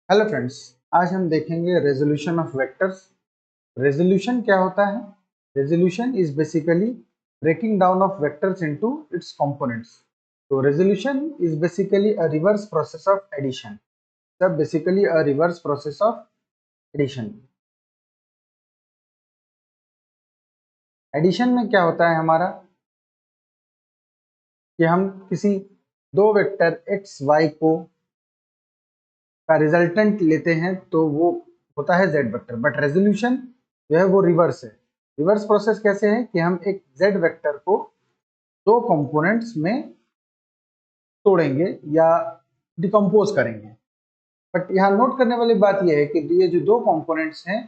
Hello friends, आज हम देखेंगे रेजोल्यूशन ऑफ वेक्टर्स। रेजोल्यूशन क्या होता है? Resolution is basically breaking down of vectors into its components. तो resolution is basically a reverse process of addition. सब basically a reverse process of addition. Addition में क्या होता है हमारा कि हम किसी दो वेक्टर एक्स वाई को का रिजल्टेंट लेते हैं तो वो होता है जेड वेक्टर। बट रेजोल्यूशन जो है वो रिवर्स है। रिवर्स प्रोसेस कैसे है कि हम एक जेड वेक्टर को दो कंपोनेंट्स में तोड़ेंगे या डिकम्पोज करेंगे। बट यहाँ नोट करने वाली बात यह है कि ये जो दो कंपोनेंट्स हैं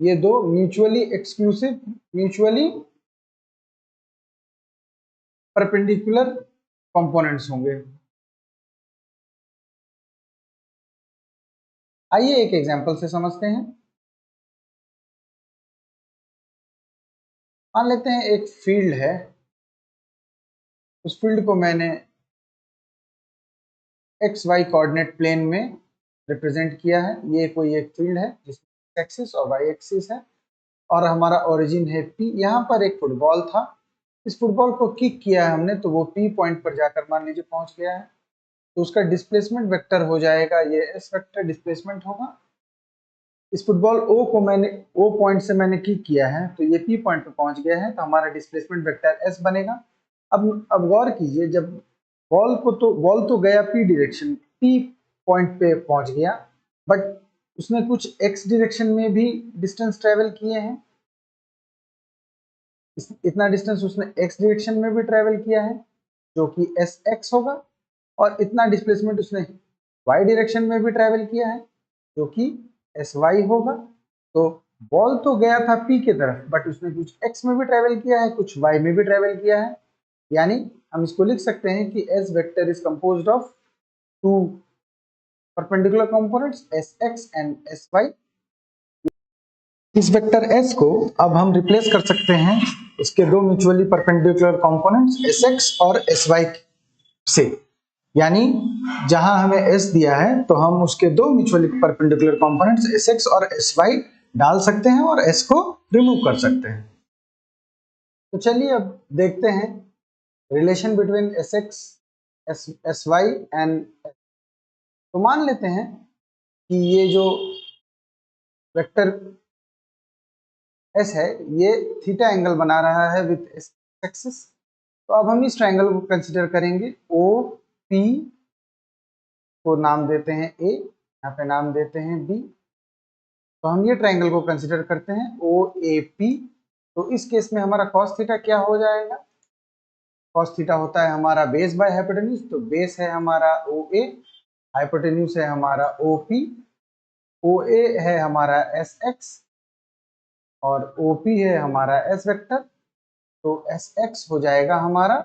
ये दो mutually exclusive, mutually perpendicular components होंगे। आइए एक एग्जांपल से समझते हैं। मान लेते हैं एक फील्ड है, उस फील्ड को मैंने एक्स वाई कोऑर्डिनेट प्लेन में रिप्रेजेंट किया है। ये कोई एक फील्ड है जिसमें एक्सिस और वाई एक्सिस है और हमारा ओरिजिन है पी। यहाँ पर एक फुटबॉल था, इस फुटबॉल को किक किया है हमने तो वो पी पॉइंट पर जाकर मान लीजिए पहुंच गया है। तो उसका डिस्प्लेसमेंट वेक्टर हो जाएगा, ये एस वेक्टर डिस्प्लेसमेंट होगा। इस फुटबॉल ओ को मैंने ओ पॉइंट से मैंने किक किया है तो ये पी पॉइंट पर पहुंच गया है, तो हमारा डिस्प्लेसमेंट वेक्टर एस बनेगा। अब गौर कीजिए, जब बॉल तो गया पी डायरेक्शन, पी पॉइंट पे पहुंच गया, बट उसने कुछ एक्स डायरेक्शन में भी डिस्टेंस ट्रेवल किए हैं। इतना डिस्टेंस उसने एक्स डायरेक्शन में भी ट्रेवल किया है जो कि एस एक्स होगा, और इतना डिस्प्लेसमेंट उसने वाई डायरेक्शन में भी ट्रेवल किया है जो कि एस वाई होगा। तो बॉल तो गया था पी की तरफ, बट उसने कुछ एक्स में भी ट्रेवल किया है, कुछ वाई में भी ट्रेवल किया है। यानी हम इसको लिख सकते हैं कि s vector is composed of two perpendicular components s x and s y. इस वेक्टर s को अब हम रिप्लेस कर सकते हैं इसके दो म्यूचुअली परपेंडिकुलर कंपोनेंट्स sx और sy से। यानी जहां हमें s दिया है तो हम उसके दो म्यूचुअली परपेंडिकुलर कंपोनेंट्स sx और sy डाल सकते हैं और s को रिमूव कर सकते हैं। तो चलिए अब देखते हैं relation between sx, sy and. तो मान लेते हैं कि ये जो वेक्टर s है ये थीटा एंगल बना रहा है विथ एक्सिस। तो अब हम इस ट्रायंगल को कंसीडर करेंगे। ओ पी को नाम देते हैं ए, यहाँ पे नाम देते हैं बी। तो हम ये ट्रायंगल को कंसीडर करते हैं ओ ए पी। तो इस केस में हमारा cos थीटा क्या हो जाएगा? cos थीटा होता है हमारा बेस बाय हाइपोटेन्यूज। तो बेस है हमारा ओ ए, हाइपोटेन्यूज है हमारा ओ पी, ओ ए है हमारा एस एक्स और ओ पी है हमारा एस वेक्टर। तो एस एक्स हो जाएगा हमारा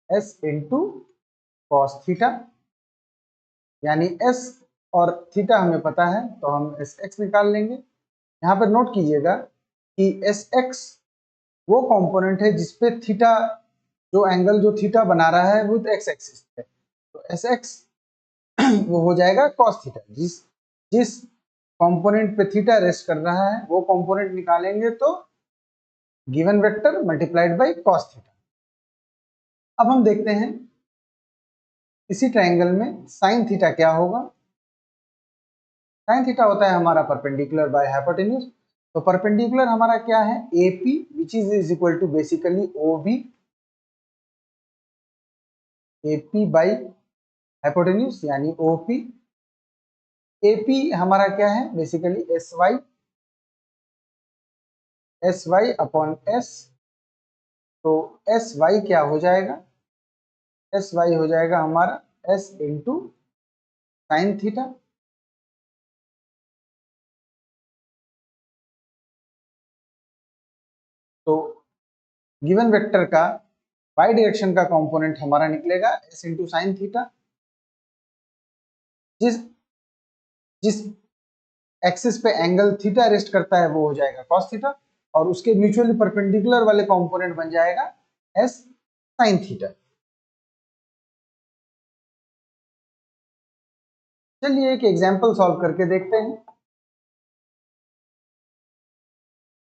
एस इंटू कॉस थीटा, यानी एस और थीटा हमें पता है तो हम एस एक्स निकाल लेंगे। यहाँ पर नोट कीजिएगा कि एस एक्स वो कंपोनेंट है जिसपे थीटा, जो एंगल जो थीटा बना रहा है विद एक्स एक्सिस है। तो एस एक्स वो हो जाएगा कॉस थीटा। जिस जिस कंपोनेंट पे थीटा रेस्ट कर रहा है वो कंपोनेंट निकालेंगे तो given vector multiplied by cos theta. अब हम देखते हैं इसी ट्रायंगल में साइन थीटा क्या होगा। साइन थीटा होता है हमारा परपेंडिकुलर बाय हाइपोटेन्यूज। तो परपेंडिकुलर हमारा क्या है? AP which is equal to basically OB, AP by hypotenuse यानी OP। AP हमारा क्या है? Basically SY upon S। तो SY क्या हो जाएगा? SY हो जाएगा हमारा S इंटू साइन थीटा। तो गिवन वेक्टर का y डायरेक्शन का कंपोनेंट हमारा निकलेगा S इंटू साइन थीटा। जिस जिस एक्सिस पे एंगल थीटा रेस्ट करता है वो हो जाएगा कॉस थीटा, और उसके म्यूचुअली परपेंडिकुलर वाले कंपोनेंट बन जाएगा एस साइन थीटा। चलिए एक एग्जाम्पल सॉल्व करके देखते हैं।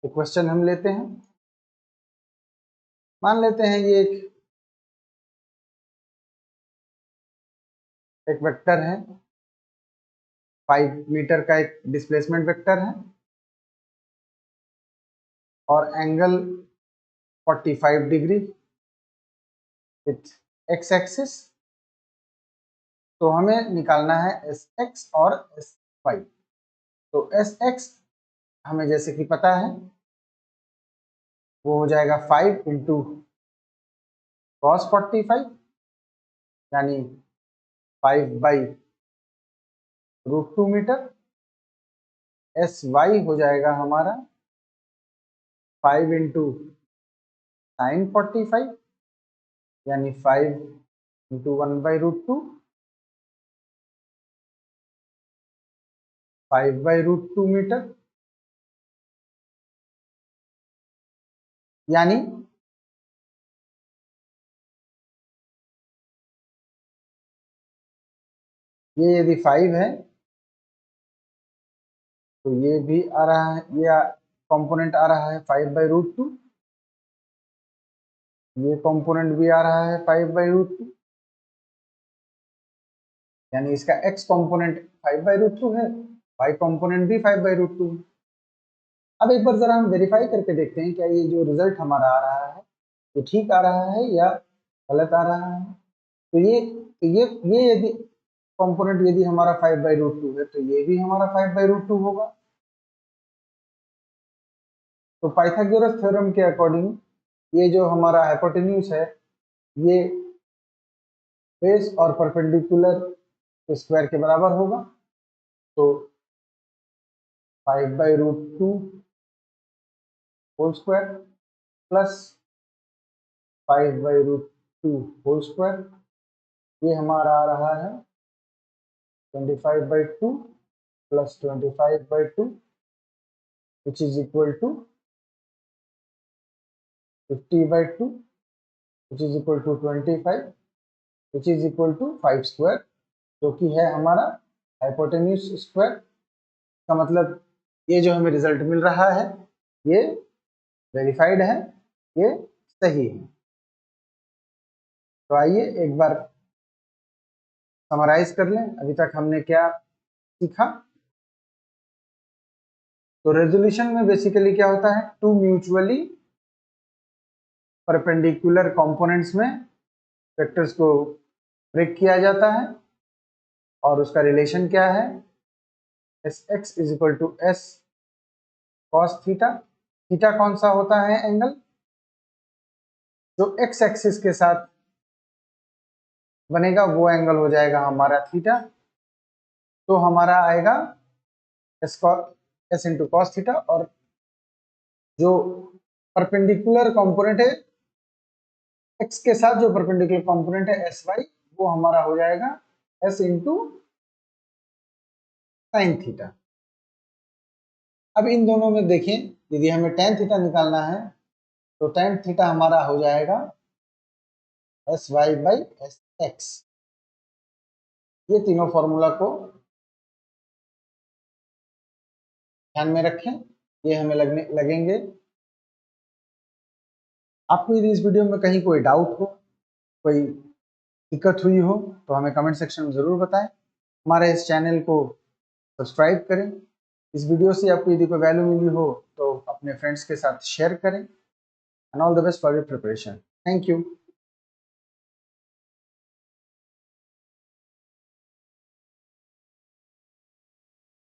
एक क्वेश्चन हम लेते हैं, मान लेते हैं ये एक वेक्टर है, 5 मीटर का एक डिस्प्लेसमेंट वेक्टर है और angle 45 degree with x axis. तो हमें निकालना है एस एक्स और एस वाई। तो एस एक्स हमें जैसे कि पता है वो हो जाएगा 5 इंटू कॉस 45 यानी 5/√2 मीटर। एस वाई हो जाएगा हमारा 5 इंटू साइन 45 यानी 5 इंटू 1/√2, 5/√2 मीटर। यानी ये यदि 5 है तो ये भी आ रहा है, ये कंपोनेंट आ रहा है 5/√2, ये कंपोनेंट भी आ रहा है 5/√2, यानी इसका x कंपोनेंट 5/√2 है, y कंपोनेंट भी 5/√2 है। अब एक बार जरा हम वेरीफाई करके देखते हैं क्या ये जो रिजल्ट हमारा आ रहा है ये ठीक आ रहा है या गलत आ रहा है। तो ये यदि कंपोनेंट यदि हमारा 5/√2 है तो ये भी हमारा 5/√2 होगा। तो पाइथागोरस थ्योरम के अकॉर्डिंग ये जो हमारा हाइपोटेन्यूज है ये बेस और परपेंडिकुलर स्क्वायर के बराबर होगा। तो 5/√2 whole square plus 5/√2 whole square, ये हमारा आ रहा है 25/2 plus 25/2 which is equal to 50/2 which is equal to 25 which is equal to 5 square, जो कि है हमारा हाइपोटेन्यूज स्क्वायर। का मतलब ये जो हमें रिजल्ट मिल रहा है ये वेरीफाइड है, ये सही है। तो आइए एक बार समराइज कर लें अभी तक हमने क्या सीखा। तो रेजोल्यूशन में बेसिकली क्या होता है, टू म्यूचुअली परपेंडिकुलर कंपोनेंट्स में वेक्टर्स को ब्रेक किया जाता है और उसका रिलेशन क्या है, s x is equal to s cos theta. Theta कौन सा होता है एंगल, जो एक्स एक्सिस के साथ बनेगा वो एंगल हो जाएगा हमारा थीटा। तो हमारा आएगा एस इंटू कॉस थीटा और जो परपेंडिकुलर कंपोनेंट है एक्स के साथ, जो परपेंडिकुलर कंपोनेंट है एस वाई, वो हमारा हो जाएगा एस इंटू साइन थीटा। अब इन दोनों में देखें यदि हमें टेन थीटा निकालना है तो टेन थीटा हमारा हो जाएगा s y by s x. ये तीनों फॉर्मूला को ध्यान में रखें, ये हमें लगेंगे। आपको यदि इस वीडियो में कहीं कोई डाउट हो, कोई दिक्कत हुई हो तो हमें कमेंट सेक्शन में ज़रूर बताएं। हमारे इस चैनल को सब्सक्राइब करें। इस वीडियो से आपको यदि कोई वैल्यू मिली हो तो अपने फ्रेंड्स के साथ शेयर करें। And all the best for your preparation. Thank you.